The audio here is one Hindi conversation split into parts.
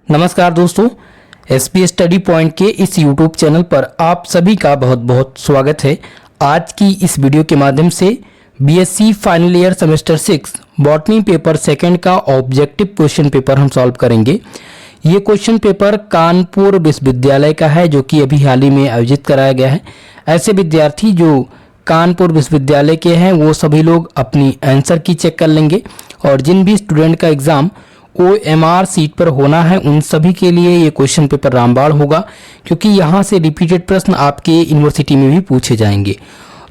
नमस्कार दोस्तों, एसपी स्टडी पॉइंट के इस यूट्यूब चैनल पर आप सभी का बहुत बहुत स्वागत है। आज की इस वीडियो के माध्यम से BSc final year semester 6 botany paper second का ऑब्जेक्टिव क्वेश्चन पेपर हम सॉल्व करेंगे। ये क्वेश्चन पेपर कानपुर विश्वविद्यालय का है, जो कि अभी हाल ही में आयोजित कराया गया है। ऐसे विद्यार्थी जो कानपुर विश्वविद्यालय के हैं वो सभी लोग अपनी आंसर की चेक कर लेंगे, और जिन भी स्टूडेंट का एग्ज़ाम OMR सीट पर होना है उन सभी के लिए ये क्वेश्चन पेपर रामबाण होगा, क्योंकि यहाँ से रिपीटेड प्रश्न आपके यूनिवर्सिटी में भी पूछे जाएंगे।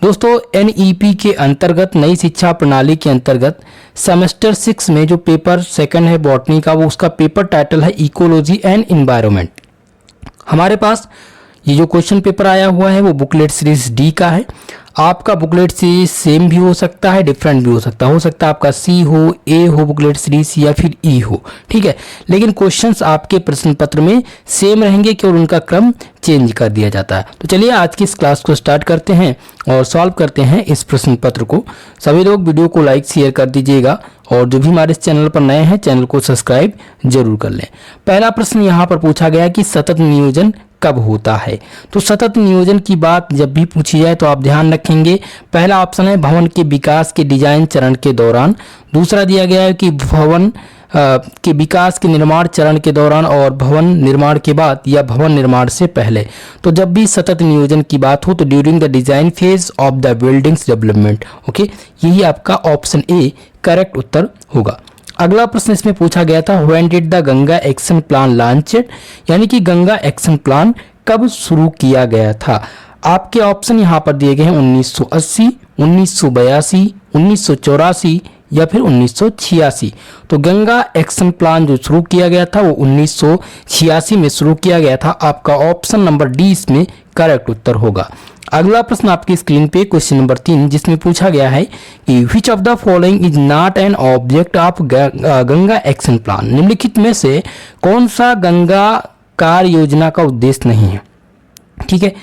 दोस्तों, NEP के अंतर्गत नई शिक्षा प्रणाली के अंतर्गत सेमेस्टर 6 में जो पेपर सेकंड है बॉटनी का, वो उसका पेपर टाइटल है इकोलॉजी एंड एनवायरनमेंट। हमारे पास ये जो क्वेश्चन पेपर आया हुआ है वो बुकलेट सीरीज D का है। आपका बुकलेट सीरीज सेम भी हो सकता है, डिफरेंट भी हो सकता है आपका C हो, A हो बुकलेट सीरीज, या फिर E हो, ठीक है। लेकिन क्वेश्चंस आपके प्रश्न पत्र में सेम रहेंगे, केवल उनका क्रम चेंज कर दिया जाता है। तो चलिए आज की इस क्लास को स्टार्ट करते हैं और सॉल्व करते हैं इस प्रश्न पत्र को। सभी लोग वीडियो को लाइक शेयर कर दीजिएगा, और जो भी हमारे इस चैनल पर नए हैं चैनल को सब्सक्राइब जरूर कर लें। पहला प्रश्न यहाँ पर पूछा गया कि सतत नियोजन कब होता है। तो सतत नियोजन की बात जब भी पूछी जाए तो आप ध्यान रखेंगे, पहला ऑप्शन है भवन के विकास के डिजाइन चरण के दौरान। दूसरा दिया गया है कि भवन के विकास के निर्माण चरण के दौरान, और भवन निर्माण के बाद या भवन निर्माण से पहले। तो जब भी सतत नियोजन की बात हो तो during the design phase of the buildings development. Okay, यही आपका ऑप्शन ए करेक्ट उत्तर होगा। अगला प्रश्न इसमें पूछा गया था when did the Ganga action plan launched, यानी कि गंगा एक्शन प्लान कब शुरू किया गया था। आपके ऑप्शन यहाँ पर दिए गए हैं 1980, 1982, 1984 या फिर 1986। तो गंगा एक्शन प्लान जो शुरू किया गया था वो 1986 में शुरू किया गया था। आपका ऑप्शन नंबर डी इसमें करेक्ट उत्तर होगा। अगला प्रश्न आपकी स्क्रीन पे क्वेश्चन नंबर 3, जिसमें पूछा गया है कि which of the following is not an object of Ganga action plan. निम्नलिखित में से कौन सा गंगा कार्य योजना का उद्देश्य नहीं है। ठीक है,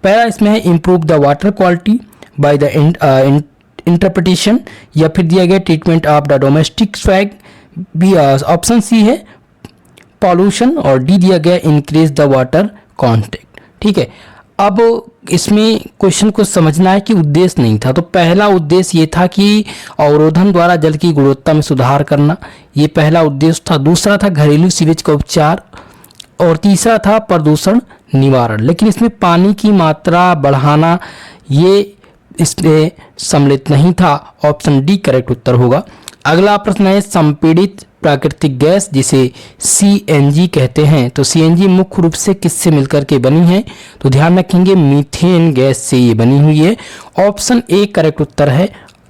पहला इसमें है improve the water quality by the interpretation, या फिर दिया गया treatment of the domestic sewage, B option C है पॉल्यूशन, और डी दिया गया इंक्रीज द वाटर कॉन्टेक्ट। ठीक है, अब इसमें क्वेश्चन को समझना है कि उद्देश्य नहीं था। तो पहला उद्देश्य ये था कि अवरोधन द्वारा जल की गुणवत्ता में सुधार करना, ये पहला उद्देश्य था। दूसरा था घरेलू सीवेज का उपचार, और तीसरा था प्रदूषण निवारण। लेकिन इसमें पानी की मात्रा बढ़ाना ये इसमें सम्मिलित नहीं था। ऑप्शन डी करेक्ट उत्तर होगा। अगला प्रश्न है संपीड़ित प्राकृतिक गैस, जिसे CNG कहते हैं, तो CNG मुख्य रूप से किससे मिलकर के बनी है। तो ध्यान रखेंगे मीथेन गैस से ये बनी हुई है। ऑप्शन ए करेक्ट उत्तर है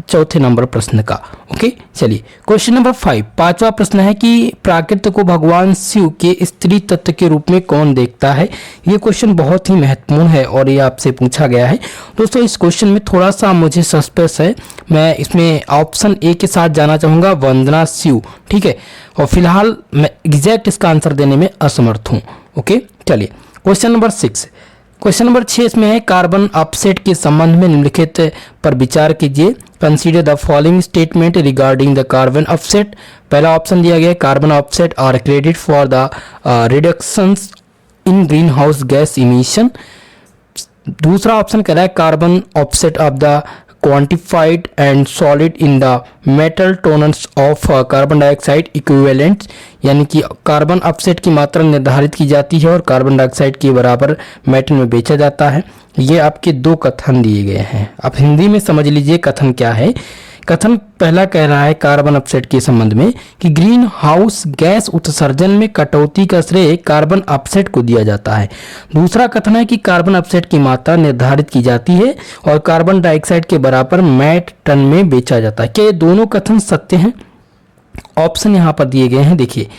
चौथे नंबर प्रश्न का। ओके, चलिए क्वेश्चन नंबर 5, पांचवा प्रश्न है कि प्राकृत को भगवान शिव के स्त्री तत्व के रूप में कौन देखता है। ये क्वेश्चन बहुत ही महत्वपूर्ण है और ये आपसे पूछा गया है। दोस्तों, इस क्वेश्चन में थोड़ा सा मुझे सस्पेंस है, मैं इसमें ऑप्शन ए के साथ जाना चाहूँगा, वंदना शिव। ठीक है, और फिलहाल मैं एग्जैक्ट इसका आंसर देने में असमर्थ हूँ। ओके, चलिए क्वेश्चन नंबर 6, क्वेश्चन नंबर 6 इसमें है कार्बन ऑफसेट के संबंध में निम्नलिखित पर विचार कीजिए। Consider the following statement regarding the carbon offset. पहला ऑप्शन दिया गया carbon offset are credit for the reductions in green house gas emission. दूसरा ऑप्शन कह रहा है carbon offset of the quantified and solid in the metal tonnes of carbon dioxide equivalent, यानी कि कार्बन ऑफसेट की मात्रा निर्धारित की जाती है और कार्बन डाइऑक्साइड के बराबर मेटल में बेचा जाता है। ये आपके दो कथन दिए गए हैं, आप हिंदी में समझ लीजिए कथन क्या है। कथन पहला कह रहा है कार्बन ऑफसेट के संबंध में कि ग्रीन हाउस गैस उत्सर्जन में कटौती का श्रेय कार्बन ऑफसेट को दिया जाता है। दूसरा कथन है कि कार्बन ऑफसेट की मात्रा निर्धारित की जाती है और कार्बन डाइऑक्साइड के बराबर मेट टन में बेचा जाता है। क्या ये दोनों कथन सत्य हैं? ऑप्शन यहाँ पर दिए गए हैं, देखिए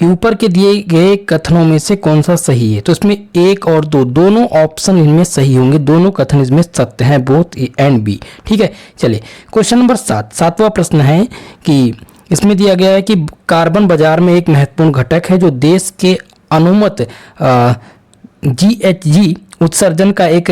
कि ऊपर के दिए गए कथनों में से कौन सा सही है। तो इसमें 1 और 2 दोनों ऑप्शन इनमें सही होंगे, दोनों कथन इसमें सत्य हैं, बोथ ए एंड बी। ठीक है, चलिए क्वेश्चन नंबर 7, सातवां प्रश्न है कि इसमें दिया गया है कि कार्बन बाजार में एक महत्वपूर्ण घटक है जो देश के अनुमत GHG उत्सर्जन का एक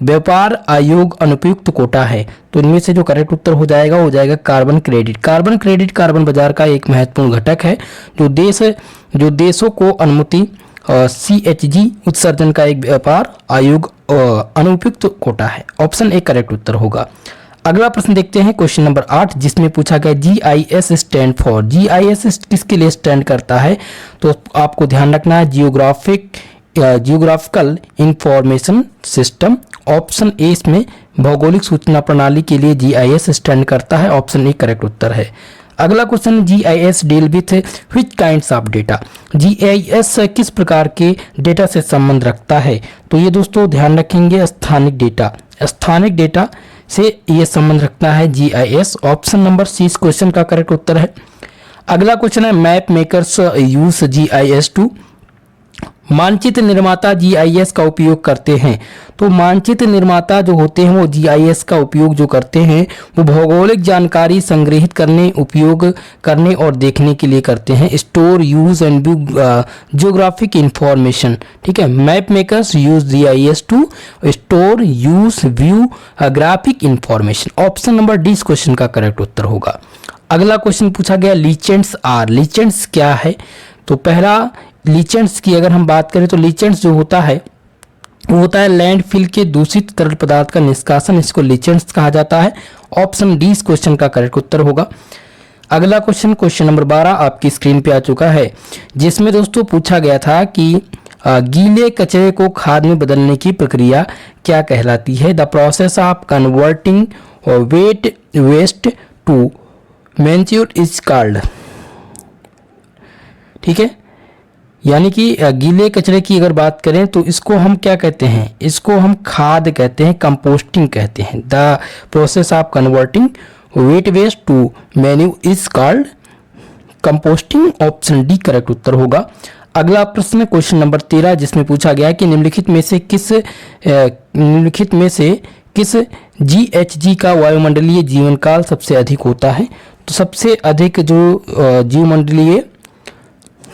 व्यापार आयोग अनुपयुक्त कोटा है? तो इनमें से जो करेक्ट उत्तर हो जाएगा carbon credit. Carbon credit carbon बाजार का एक महत्वपूर्ण घटक है जो देशों को अनुमति CHG उत्सर्जन का एक व्यापार आयोग अनुपयुक्त कोटा है। ऑप्शन ए करेक्ट उत्तर होगा। अगला प्रश्न देखते हैं क्वेश्चन नंबर 8, जिसमें पूछा गया GIS स्टैंड फॉर। GIS किसके लिए स्टैंड करता है? तो आपको ध्यान रखना है geographical information system. Option A इसमें भौगोलिक सूचना प्रणाली के लिए GIS स्टैंड करता है। ऑप्शन ए करेक्ट उत्तर है। अगला question, GIS deal with which kinds of data. GIS किस प्रकार के डेटा से संबंध रखता है? तो ये दोस्तों ध्यान रखेंगे स्थानिक डेटा से ये संबंध रखता है GIS। ऑप्शन नंबर सी इस क्वेश्चन का करेक्ट उत्तर है। अगला क्वेश्चन है, map makers use GIS to. मानचित्र निर्माता GIS का उपयोग करते हैं। तो मानचित्र निर्माता जो होते हैं वो GIS का उपयोग जो करते हैं वो भौगोलिक जानकारी संग्रहित करने, उपयोग करने और देखने के लिए करते हैं। Store, use and view geographic information. ठीक है, map makers use GIS to store, use, view graphic information. Option number D इस क्वेश्चन का करेक्ट उत्तर होगा। अगला क्वेश्चन पूछा गया, लीचेंट्स आर। लीचेंट्स क्या है? तो पहला लीचेंट्स की अगर हम बात करें तो लीचेंट्स जो होता है वो होता है लैंडफिल के दूषित तरल पदार्थ का निष्कासन, इसको लीचेंट्स कहा जाता है। ऑप्शन डी इस क्वेश्चन का करेक्ट उत्तर होगा। अगला क्वेश्चन नंबर 12 आपकी स्क्रीन पे आ चुका है, जिसमें दोस्तों पूछा गया था कि गीले कचरे को खाद में बदलने की प्रक्रिया क्या कहलाती है? The process of converting wet waste to manure is called. ठीक है, यानी कि गीले कचरे की अगर बात करें तो इसको हम क्या कहते हैं? इसको हम खाद कहते हैं, कंपोस्टिंग कहते हैं। The process of converting wet waste to manure is called composting. Option D correct उत्तर होगा। अगला प्रश्न क्वेश्चन नंबर 13, जिसमें पूछा गया है कि निम्नलिखित में से किस GHG का वायुमंडलीय जीवन काल सबसे अधिक होता है? तो सबसे अधिक जो जीवमंडलीय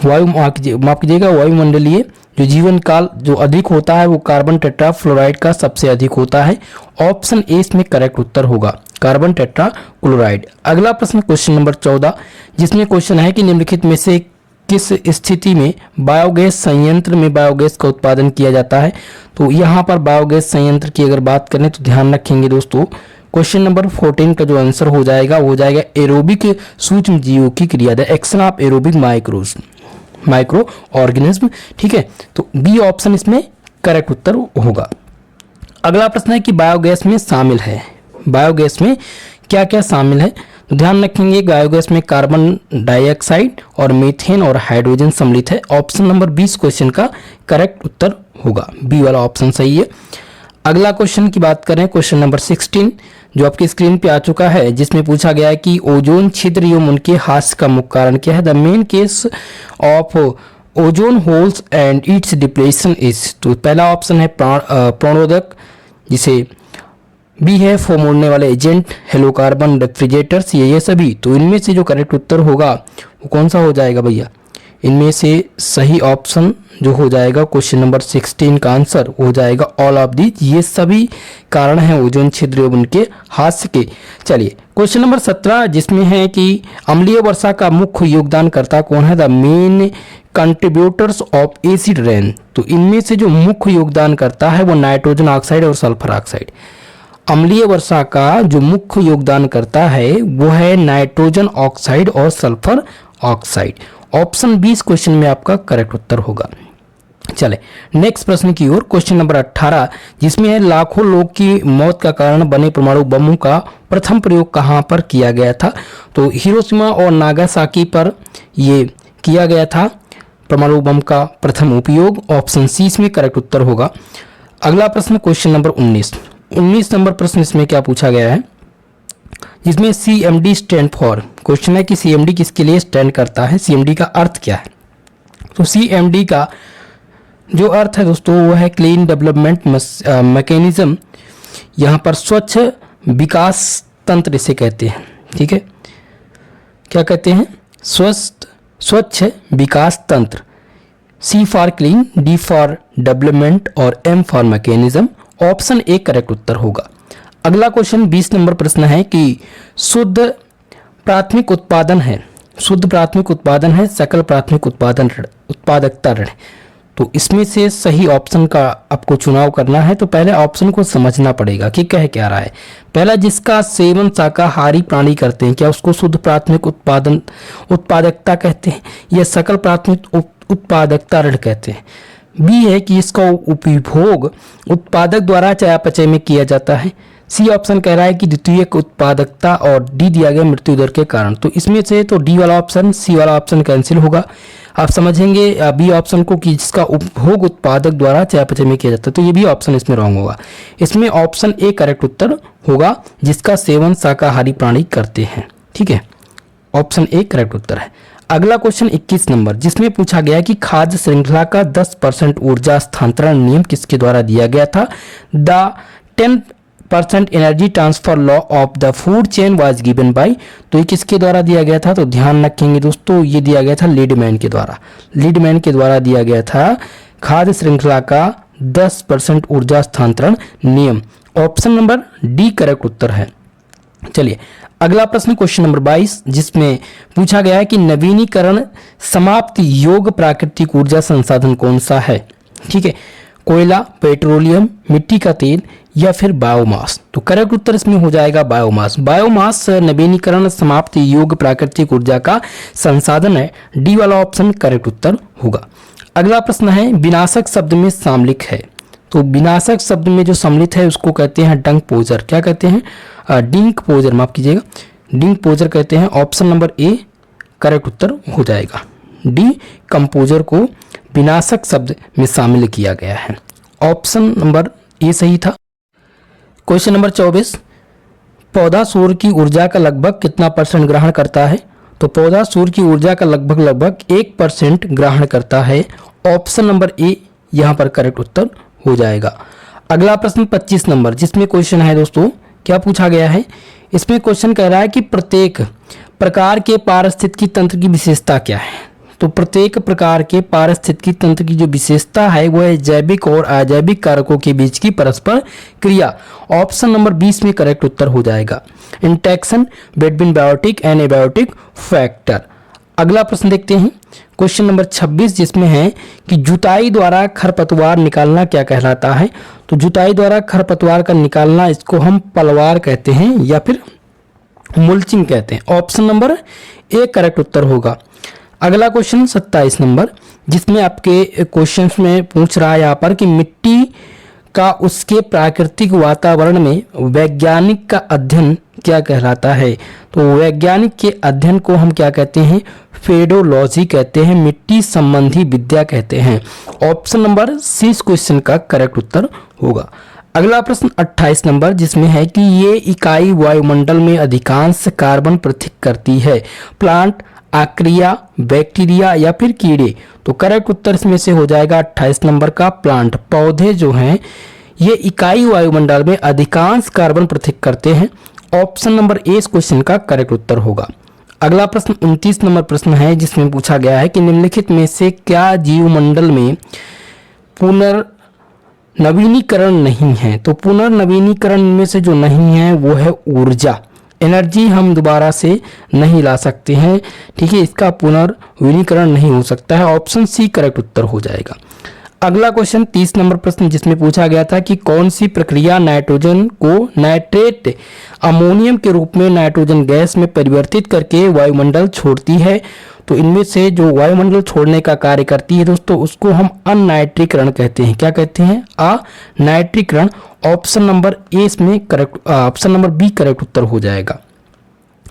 वायुमंडलीय जो जीवन काल जो अधिक होता है वो कार्बन टेट्राफ्लोराइड का सबसे अधिक होता है। ऑप्शन ए इसमें करेक्ट उत्तर होगा, कार्बन टेट्राक्लोराइड। अगला प्रश्न क्वेश्चन नंबर 14, जिसमें क्वेश्चन है कि निम्नलिखित में से किस स्थिति में बायोगैस संयंत्र में बायोगैस का उत्पादन किया जाता है? तो यहाँ पर बायोगैस संयंत्र की अगर बात करें तो ध्यान रखेंगे दोस्तों, क्वेश्चन नंबर 14 का जो आंसर हो जाएगा वो हो जाएगा एरोबिक सूक्ष्म जीवों की क्रिया, the action of aerobic micro organism. ठीक है, तो बी ऑप्शन इसमें करेक्ट उत्तर होगा। अगला प्रश्न है कि बायोगैस में क्या क्या शामिल है? तो ध्यान रखेंगे बायोगैस में कार्बन डाइऑक्साइड और मीथेन और हाइड्रोजन सम्मिलित है। ऑप्शन नंबर 20 क्वेश्चन का करेक्ट उत्तर होगा, बी वाला ऑप्शन सही है। अगला क्वेश्चन की बात करें, क्वेश्चन नंबर 16 जो आपकी स्क्रीन पे आ चुका है, जिसमें पूछा गया है कि ओजोन छिद्र एवं उनके हास्य का मुख्य कारण क्या है? The main case of ozone holes and it's depletion is. तो पहला ऑप्शन है प्रणोदक, जिसे बी है फोमोड़ने वाले एजेंट, हेलोकार्बन रेफ्रिजरेटर्स, ये सभी। तो इनमें से जो करेक्ट उत्तर होगा वो कौन सा हो जाएगा भैया? इनमें से सही ऑप्शन जो हो जाएगा क्वेश्चन नंबर 16 का आंसर हो जाएगा ऑल ऑफ दी। ये सभी कारण हैं ओजोन छिद्र एवं उनके हास्य के। चलिए क्वेश्चन नंबर 17, जिसमें है कि अम्लीय वर्षा का मुख्य योगदानकर्ता कौन है? The main contributors of acid rain. तो इनमें से जो मुख्य योगदानकर्ता है वो नाइट्रोजन ऑक्साइड और सल्फर ऑक्साइड। अम्लीय वर्षा का जो मुख्य योगदानकर्ता है वो है नाइट्रोजन ऑक्साइड और सल्फर ऑक्साइड। ऑप्शन 20 क्वेश्चन में आपका करेक्ट उत्तर होगा। चले नेक्स्ट प्रश्न की ओर, क्वेश्चन नंबर 18, जिसमें है लाखों लोग की मौत का कारण बने परमाणु बमों का प्रथम प्रयोग कहां पर किया गया था? तो हिरोशिमा और नागासाकी पर ये किया गया था परमाणु बम का प्रथम उपयोग। ऑप्शन सी इसमें करेक्ट उत्तर होगा। अगला प्रश्न क्वेश्चन नंबर 19 नंबर प्रश्न इसमें क्या पूछा गया है, जिसमें CMD स्टैंड फॉर। क्वेश्चन है कि CMD किसके लिए स्टैंड करता है? CMD का अर्थ क्या है? तो CMD का जो अर्थ है दोस्तों वो है क्लीन डेवलपमेंट मैकेनिज्म। यहाँ पर स्वच्छ विकास तंत्र इसे कहते हैं। ठीक है, क्या कहते हैं? स्वच्छ विकास तंत्र। C for clean, D for development और M for mechanism. Option A correct उत्तर होगा। अगला क्वेश्चन 20 नंबर प्रश्न है कि शुद्ध प्राथमिक उत्पादन है, शुद्ध प्राथमिक उत्पादन है सकल प्राथमिक उत्पादन ऋण, उत्पादकता ऋण। तो इसमें से सही ऑप्शन का आपको चुनाव करना है। तो पहले ऑप्शन को समझना पड़ेगा कि कह क्या रहा है। पहला, जिसका सेवन शाकाहारी प्राणी करते हैं, क्या उसको शुद्ध प्राथमिक उत्पादन उत्पादकता कहते हैं या सकल प्राथमिक उत्पादकता ऋण कहते हैं। बी है कि इसका उपभोग उत्पादक द्वारा चयापचय में किया जाता है। सी ऑप्शन कह रहा है कि द्वितीयक उत्पादकता, और डी दिया गया मृत्यु दर के कारण। तो इसमें से तो डी वाला ऑप्शन, सी वाला ऑप्शन कैंसिल होगा। आप समझेंगे बी ऑप्शन को कि जिसका उपभोग उत्पादक द्वारा चयापचय में किया जाता है। तो ये भी ऑप्शन इसमें रॉन्ग होगा। इसमें ऑप्शन ए करेक्ट उत्तर होगा, जिसका सेवन शाकाहारी प्राणी करते हैं। ठीक है, ऑप्शन ए करेक्ट उत्तर है। अगला क्वेश्चन 21 नंबर, जिसमें पूछा गया कि खाद्य श्रृंखला का 10% ऊर्जा स्थानांतरण नियम किसके द्वारा दिया गया था। The 10% energy transfer law of the food chain was given by. तो ये किसके द्वारा दिया गया था। तो ध्यान रखेंगे दोस्तों, ये दिया गया था लीडमैन के द्वारा। लीडमैन के द्वारा दिया गया था खाद्य श्रृंखला का 10% ऊर्जा स्थानांतरण नियम। ऑप्शन नंबर डी करेक्ट उत्तर है। चलिए अगला प्रश्न क्वेश्चन नंबर 22, जिसमें पूछा गया है कि नवीनीकरण समाप्ति योग्य प्राकृतिक ऊर्जा संसाधन कौन सा है। ठीक है, कोयला, पेट्रोलियम, मिट्टी का तेल या फिर बायोमास। तो करेक्ट उत्तर इसमें हो जाएगा बायोमास। बायोमास नवीनीकरण समाप्ति योग्य प्राकृतिक ऊर्जा का संसाधन है। डी वाला ऑप्शन करेक्ट उत्तर होगा। अगला प्रश्न है, विनाशक शब्द में सामयिक है। तो विनाशक शब्द में जो सम्मिलित है उसको कहते हैं डंक पोजर। क्या कहते हैं, डिंक पोजर, माफ कीजिएगा, डिंक पोजर कहते हैं। ऑप्शन नंबर ए करेक्ट उत्तर हो जाएगा। डी कंपोजर को विनाशक शब्द में शामिल किया गया है। ऑप्शन नंबर ए सही था। क्वेश्चन नंबर 24, पौधा सूर्य की ऊर्जा का लगभग कितना % ग्रहण करता है। तो पौधा सूर्य की ऊर्जा का लगभग 1% ग्रहण करता है। ऑप्शन नंबर ए यहाँ पर करेक्ट उत्तर हो जाएगा। अगला प्रश्न 25 नंबर, जिसमें क्वेश्चन है दोस्तों, क्या पूछा गया है। इसमें क्वेश्चन कह रहा है कि प्रत्येक प्रकार के पारिस्थितिकी तंत्र की विशेषता क्या है। तो प्रत्येक प्रकार के पारिस्थितिकी तंत्र की जो विशेषता है वो है जैविक और अजैविक कारकों के बीच की परस्पर क्रिया। ऑप्शन नंबर 20 में करेक्ट उत्तर हो जाएगा। Interaction between biotic and abiotic factor. अगला प्रश्न देखते हैं क्वेश्चन नंबर 26, जिसमें है कि जुताई द्वारा खरपतवार निकालना क्या कहलाता है। तो जुताई द्वारा खरपतवार का निकालना, इसको हम पलवार कहते हैं या फिर मुल्चिंग कहते हैं। ऑप्शन नंबर ए करेक्ट उत्तर होगा। अगला क्वेश्चन 27 नंबर, जिसमें आपके क्वेश्चंस में पूछ रहा है यहाँ पर कि मिट्टी का उसके प्राकृतिक वातावरण में वैज्ञानिक का अध्ययन क्या कहलाता है। तो वैज्ञानिक के अध्ययन को हम क्या कहते हैं, पेडोलॉजी कहते हैं, मिट्टी संबंधी विद्या कहते हैं। ऑप्शन नंबर सी इस क्वेश्चन का करेक्ट उत्तर होगा। अगला प्रश्न 28 नंबर, जिसमें है कि ये इकाई वायुमंडल में अधिकांश कार्बन पृथक करती है। प्लांट, आर्किया, बैक्टीरिया या फिर कीड़े। तो करेक्ट उत्तर इसमें से हो जाएगा 28 नंबर का प्लांट। पौधे जो हैं ये इकाई वायुमंडल में अधिकांश कार्बन पृथक करते हैं। ऑप्शन नंबर ए इस क्वेश्चन का करेक्ट उत्तर होगा। अगला प्रश्न 29 नंबर प्रश्न है, जिसमें पूछा गया है कि निम्नलिखित में से क्या जीवमंडल में पुनर्नवीनीकरण नहीं है। तो पुनर्नवीनीकरण में से जो नहीं है वो है ऊर्जा। एनर्जी हम दोबारा से नहीं ला सकते हैं। ठीक है, इसका पुनर्नवीनीकरण नहीं हो सकता है। ऑप्शन सी करेक्ट उत्तर हो जाएगा। अगला क्वेश्चन 30 नंबर प्रश्न, जिसमें पूछा गया था कि कौन सी प्रक्रिया नाइट्रोजन को नाइट्रेट अमोनियम के रूप में नाइट्रोजन गैस में परिवर्तित करके वायुमंडल छोड़ती है। तो इनमें से जो वायुमंडल छोड़ने का कार्य करती है दोस्तों, उसको हम अनाइट्रीकरण कहते हैं। क्या कहते हैं, अनाइट्रीकरण। ऑप्शन नंबर ए इसमें correct, option number B correct उत्तर हो जाएगा।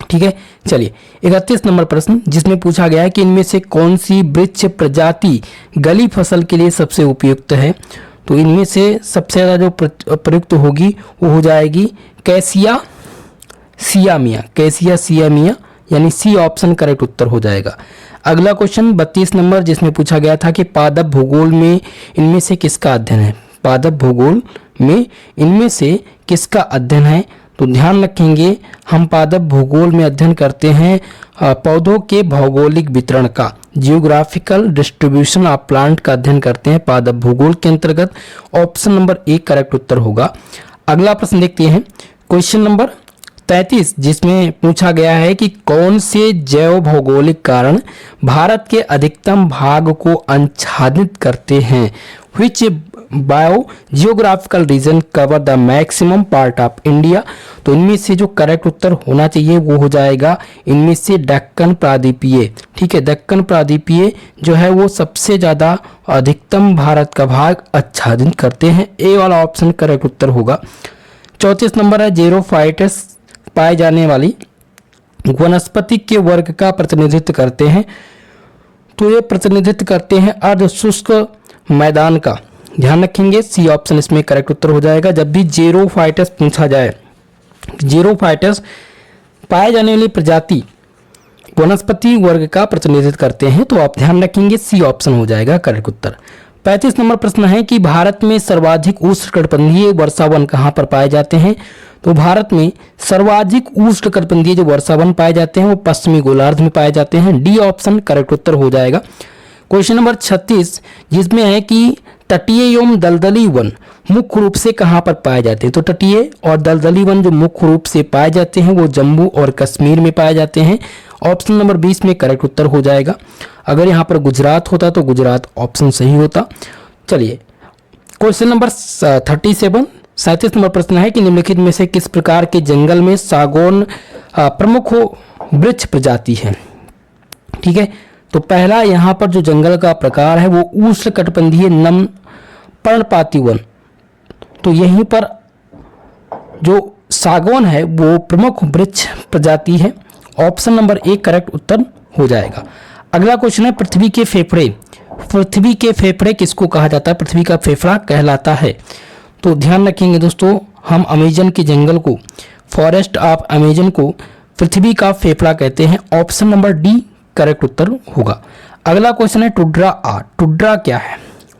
ठीक है, चलिए 31 नंबर प्रश्न, जिसमें पूछा गया है कि इनमें से कौन सी वृक्ष प्रजाति गली फसल के लिए सबसे उपयुक्त है। तो इनमें से सबसे ज़्यादा जो प्रयुक्त होगी वो हो जाएगी कैसिया सियामिया। कैसिया सियामिया यानी सी ऑप्शन करेक्ट उत्तर हो जाएगा। अगला क्वेश्चन 32 नंबर, जिसमें पूछा गया था कि पादप भूगोल में इनमें से किसका अध्ययन है। पादप भूगोल में इनमें से किसका अध्ययन है। तो ध्यान रखेंगे, हम पादप भूगोल में अध्ययन करते हैं पौधों के भौगोलिक वितरण का, जियोग्राफिकल डिस्ट्रीब्यूशन ऑफ प्लांट का अध्ययन करते हैं पादप भूगोल के अंतर्गत। ऑप्शन नंबर ए करेक्ट उत्तर होगा। अगला प्रश्न देखते हैं, क्वेश्चन नंबर 33, जिसमें पूछा गया है कि कौन से जैव भौगोलिक कारण भारत के अधिकतम भाग को आच्छादित करते हैं। Which bio geographical region cover the maximum part of India. तो इनमें से जो करेक्ट उत्तर होना चाहिए वो हो जाएगा इनमें से दक्कन प्रायद्वीपीय। ठीक है, दक्कन प्रायद्वीपीय जो है वो सबसे ज़्यादा अधिकतम भारत का भाग आच्छादित करते हैं। ए वाला ऑप्शन करेक्ट उत्तर होगा। 34 नंबर है, जेरोफाइटस पाए जाने वाली वनस्पति के वर्ग का प्रतिनिधित्व करते हैं। तो ये प्रतिनिधित्व करते हैं अर्ध शुष्क मैदान का। ध्यान रखेंगे, सी ऑप्शन इसमें करेक्ट उत्तर हो जाएगा। जब भी जेरोफाइटस पूछा जाए, जेरोफाइटस पाए जाने वाली प्रजाति वनस्पति वर्ग का प्रतिनिधित्व करते हैं, तो आप ध्यान रखेंगे सी ऑप्शन हो जाएगा करेक्ट उत्तर। 35 नंबर प्रश्न है कि भारत में सर्वाधिक उष्णकटिबंधीय वर्षावन कहाँ पर पाए जाते हैं। तो भारत में सर्वाधिक उष्णकटिबंधीय जो वर्षावन पाए जाते हैं वो पश्चिमी गोलार्ध में पाए जाते हैं। डी ऑप्शन करेक्ट उत्तर हो जाएगा। क्वेश्चन नंबर 36, जिसमें है कि तटीय एवं दलदली वन मुख्य रूप से कहाँ पर पाए जाते हैं। तो तटीय और दलदली वन जो मुख्य रूप से पाए जाते हैं वो जम्मू और कश्मीर में पाए जाते हैं। ऑप्शन नंबर 20 में करेक्ट उत्तर हो जाएगा। अगर यहाँ पर गुजरात होता तो गुजरात ऑप्शन सही होता। चलिए क्वेश्चन नंबर 37 नंबर प्रश्न है कि निम्नलिखित में से किस प्रकार के जंगल में सागौन प्रमुख वृक्ष प्रजाति है। ठीक है, तो पहला यहाँ पर जो जंगल का प्रकार है वो उष्णकटिबंधीय नम पर्णपाती वन। तो यहीं पर जो सागौन है वो प्रमुख वृक्ष प्रजाति है। ऑप्शन नंबर ए करेक्ट उत्तर हो जाएगा। अगला क्वेश्चन है, पृथ्वी के फेफड़े। पृथ्वी के फेफड़े किसको कहा जाता है, पृथ्वी का फेफड़ा कहलाता है। तो ध्यान रखेंगे दोस्तों, हम अमेजन के जंगल को, फॉरेस्ट ऑफ अमेजन को पृथ्वी का फेफड़ा कहते हैं। ऑप्शन नंबर डी करेक्ट उत्तर होगा। अगला क्वेश्चन है, टुड्रा आर्ट। टुड्रा क्या है,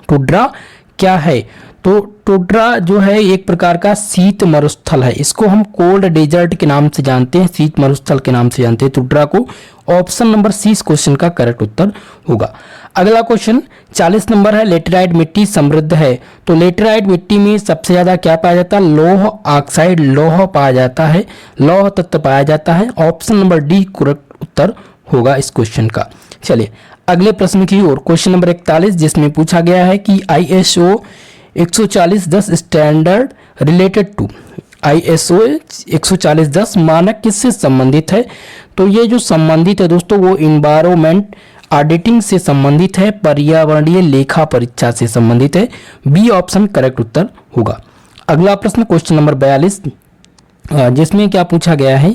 टुड्रा क्या है। तो टुड्रा जो है एक प्रकार का शीत मरुस्थल है। इसको हम कोल्ड डेजर्ट के नाम से जानते हैं, शीत मरुस्थल के नाम से जानते हैं टुड्रा को। ऑप्शन नंबर सी इस क्वेश्चन का करेक्ट उत्तर होगा। अगला क्वेश्चन 40 नंबर है, लेटेराइट मिट्टी समृद्ध है। तो लेटेराइट मिट्टी में सबसे ज्यादा क्या पाया जाता है, लौह ऑक्साइड, लौह पाया जाता है, लौह तत्व पाया जाता है। ऑप्शन नंबर डी करेक्ट उत्तर होगा इस क्वेश्चन का। चलिए अगले प्रश्न की ओर, क्वेश्चन नंबर 41, जिसमें पूछा गया है कि ISO 14010 standard related to. ISO 14010 मानक किससे संबंधित है। तो ये जो संबंधित है दोस्तों वो इन्वायरमेंट ऑडिटिंग से संबंधित है, पर्यावरणीय लेखा परीक्षा से संबंधित है। बी ऑप्शन करेक्ट उत्तर होगा। अगला प्रश्न क्वेश्चन नंबर 42, जिसमें क्या पूछा गया है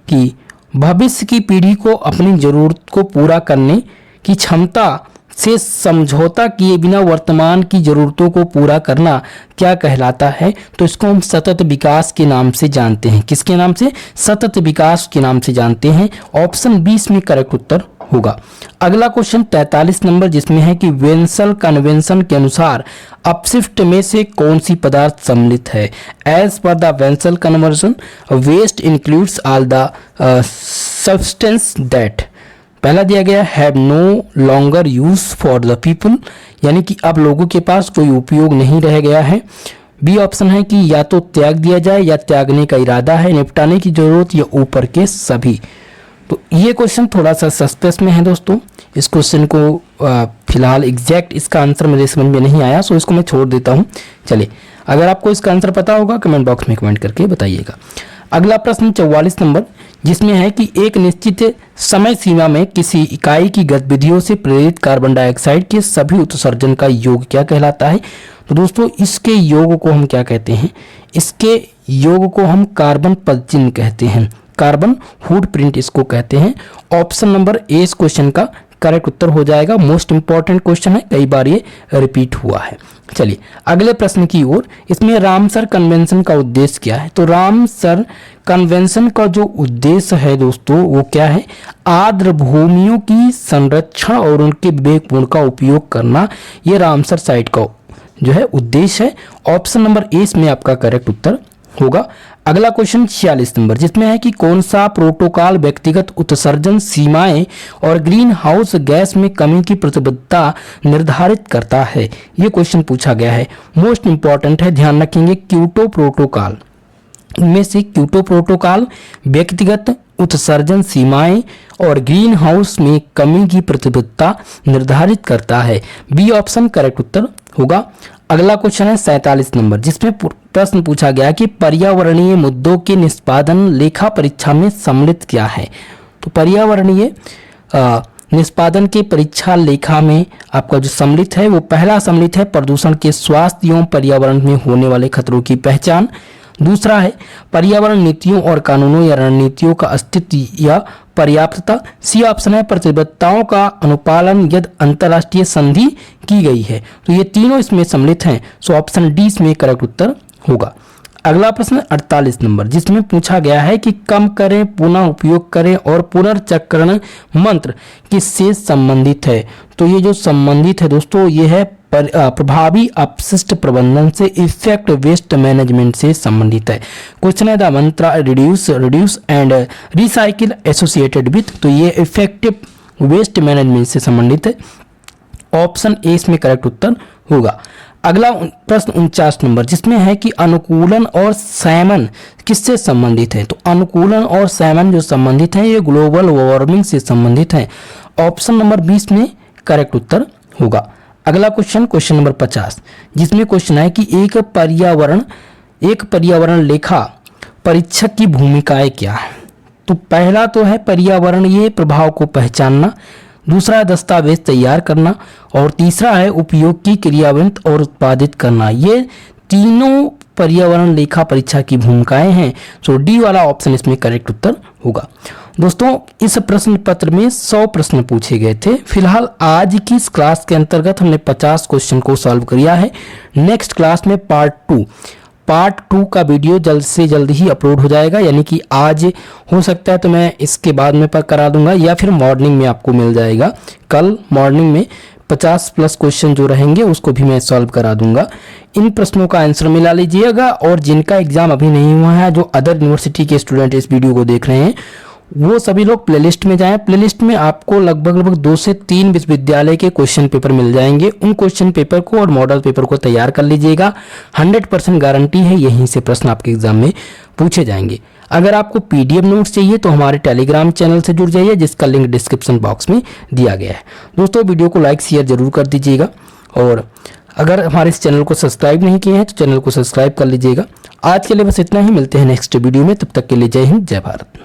कि भविष्य की पीढ़ी को अपनी जरूरत को पूरा करने की क्षमता से समझौता किए बिना वर्तमान की जरूरतों को पूरा करना क्या कहलाता है। तो इसको हम सतत विकास के नाम से जानते हैं। किसके नाम से, सतत विकास के नाम से जानते हैं। ऑप्शन 20 में करेक्ट उत्तर होगा। अगला क्वेश्चन 43 नंबर, जिसमें है कि वेंसल कन्वेंशन के अनुसार अपशिष्ट में से कौन सी पदार्थ सम्मिलित है। एज पर द वेंसल conversion waste includes all the substance that. पहला दिया गया have no longer use for the people, यानी कि अब लोगों के पास कोई उपयोग नहीं रह गया है। बी ऑप्शन है कि या तो त्याग दिया जाए या त्यागने का इरादा है, निपटाने की जरूरत या ऊपर के सभी। तो ये क्वेश्चन थोड़ा सा सस्पेंस में है दोस्तों। इस क्वेश्चन को फिलहाल एग्जैक्ट इसका आंसर मेरे समझ में नहीं आया, सो इसको मैं छोड़ देता हूँ। चलिए अगर आपको इसका आंसर पता होगा कमेंट बॉक्स में कमेंट करके बताइएगा। अगला प्रश्न 44 नंबर, जिसमें है कि एक निश्चित समय सीमा में किसी इकाई की गतिविधियों से प्रेरित कार्बन डाइऑक्साइड के सभी उत्सर्जन का योग क्या कहलाता है। तो दोस्तों इसके योग को हम क्या कहते हैं, इसके योग को हम कार्बन पदचिह्न कहते हैं, कार्बन फुटप्रिंट इसको कहते हैं। ऑप्शन नंबर ए इस क्वेश्चन का करेक्ट उत्तर हो जाएगा। मोस्ट इंपॉर्टेंट क्वेश्चन है, कई बार ये रिपीट हुआ है। चलिए अगले प्रश्न की ओर, इसमें रामसर कन्वेंशन का उद्देश्य क्या है। तो रामसर कन्वेंशन का जो उद्देश्य है दोस्तों वो क्या है, आर्द्र भूमियों की संरक्षण और उनके विवेकपूर्ण का उपयोग करना, ये रामसर साइट का जो है उद्देश्य है। ऑप्शन नंबर ए इसमें आपका करेक्ट उत्तर होगा। अगला क्वेश्चन 46 नंबर, जिसमें है कि कौन सा प्रोटोकॉल व्यक्तिगत उत्सर्जन सीमाएं और ग्रीन हाउस गैस में कमी की प्रतिबद्धता निर्धारित करता है। ये क्वेश्चन पूछा गया है, मोस्ट इंपॉर्टेंट है, ध्यान रखेंगे। क्योटो प्रोटोकॉल, इनमें से क्योटो प्रोटोकॉल व्यक्तिगत उत्सर्जन सीमाएं और ग्रीन हाउस में कमी की प्रतिबद्धता निर्धारित करता है। बी ऑप्शन करेक्ट उत्तर होगा। अगला क्वेश्चन है 47 नंबर, जिसमें प्रश्न पूछा गया कि पर्यावरणीय मुद्दों के निष्पादन लेखा परीक्षा में सम्मिलित क्या है। तो पर्यावरणीय निष्पादन के परीक्षा लेखा में आपका जो सम्मिलित है वो पहला सम्मिलित है प्रदूषण के स्वास्थ्य एवं पर्यावरण में होने वाले खतरों की पहचान। दूसरा है पर्यावरण नीतियों और कानूनों या रणनीतियों का अस्तित्व या पर्याप्तता। सी ऑप्शन है प्रतिबद्धताओं का अनुपालन यदि अंतर्राष्ट्रीय संधि की गई है। तो ये तीनों इसमें सम्मिलित हैं, सो ऑप्शन डी इसमें करेक्ट उत्तर होगा। अगला प्रश्न 48 नंबर, जिसमें पूछा गया है कि कम करें, पुनः उपयोग करें और पुनर्चक्रण मंत्र किससे संबंधित है। तो ये जो संबंधित है दोस्तों, ये है प्रभावी अपशिष्ट प्रबंधन से, इफेक्ट वेस्ट मैनेजमेंट से संबंधित है। क्वेश्चन है the Mantra reduce and recycle associated with, तो ये इफेक्टिव वेस्ट मैनेजमेंट से संबंधित है। ऑप्शन ए इसमें करेक्ट उत्तर होगा। अगला प्रश्न 49 नंबर, जिसमें है कि अनुकूलन और संयमन किससे संबंधित है। तो अनुकूलन और संयमन जो संबंधित है ये ग्लोबल वार्मिंग से संबंधित है। ऑप्शन नंबर 20 में करेक्ट उत्तर होगा। अगला क्वेश्चन नंबर 50, जिसमें क्वेश्चन है कि एक पर्यावरण लेखा परीक्षक की भूमिकाएं क्या है। तो पहला तो है पर्यावरणीय प्रभाव को पहचानना, दूसरा है दस्तावेज तैयार करना और तीसरा है उपयोग की क्रियान्वित और उत्पादित करना। ये तीनों पर्यावरण लेखा परीक्षा की भूमिकाएं हैं। सो डी वाला ऑप्शन इसमें करेक्ट उत्तर होगा। दोस्तों इस प्रश्न पत्र में 100 प्रश्न पूछे गए थे। फिलहाल आज की इस क्लास के अंतर्गत हमने 50 क्वेश्चन को सॉल्व किया है। नेक्स्ट क्लास में पार्ट टू का वीडियो जल्द से जल्द ही अपलोड हो जाएगा, यानी कि आज हो सकता है तो मैं इसके बाद में करा दूंगा या फिर मॉर्निंग में आपको मिल जाएगा। कल मॉर्निंग में 50 प्लस क्वेश्चन जो रहेंगे उसको भी मैं सॉल्व करा दूंगा। इन प्रश्नों का आंसर मिला लीजिएगा और जिनका एग्जाम अभी नहीं हुआ है, जो अदर यूनिवर्सिटी के स्टूडेंट इस वीडियो को देख रहे हैं, वो सभी लोग प्लेलिस्ट में जाएं। प्लेलिस्ट में आपको लगभग 2 से 3 विश्वविद्यालय के क्वेश्चन पेपर मिल जाएंगे। उन क्वेश्चन पेपर को और मॉडल पेपर को तैयार कर लीजिएगा। 100% गारंटी है यहीं से प्रश्न आपके एग्जाम में पूछे जाएंगे। अगर आपको पीडीएफ नोट्स चाहिए तो हमारे टेलीग्राम चैनल से जुड़ जाइए, जिसका लिंक डिस्क्रिप्शन बॉक्स में दिया गया है। दोस्तों वीडियो को लाइक शेयर जरूर कर दीजिएगा और अगर हमारे इस चैनल को सब्सक्राइब नहीं किए हैं तो चैनल को सब्सक्राइब कर लीजिएगा। आज के लिए बस इतना ही, मिलते हैं नेक्स्ट वीडियो में। तब तक के लिए जय हिंद, जय भारत।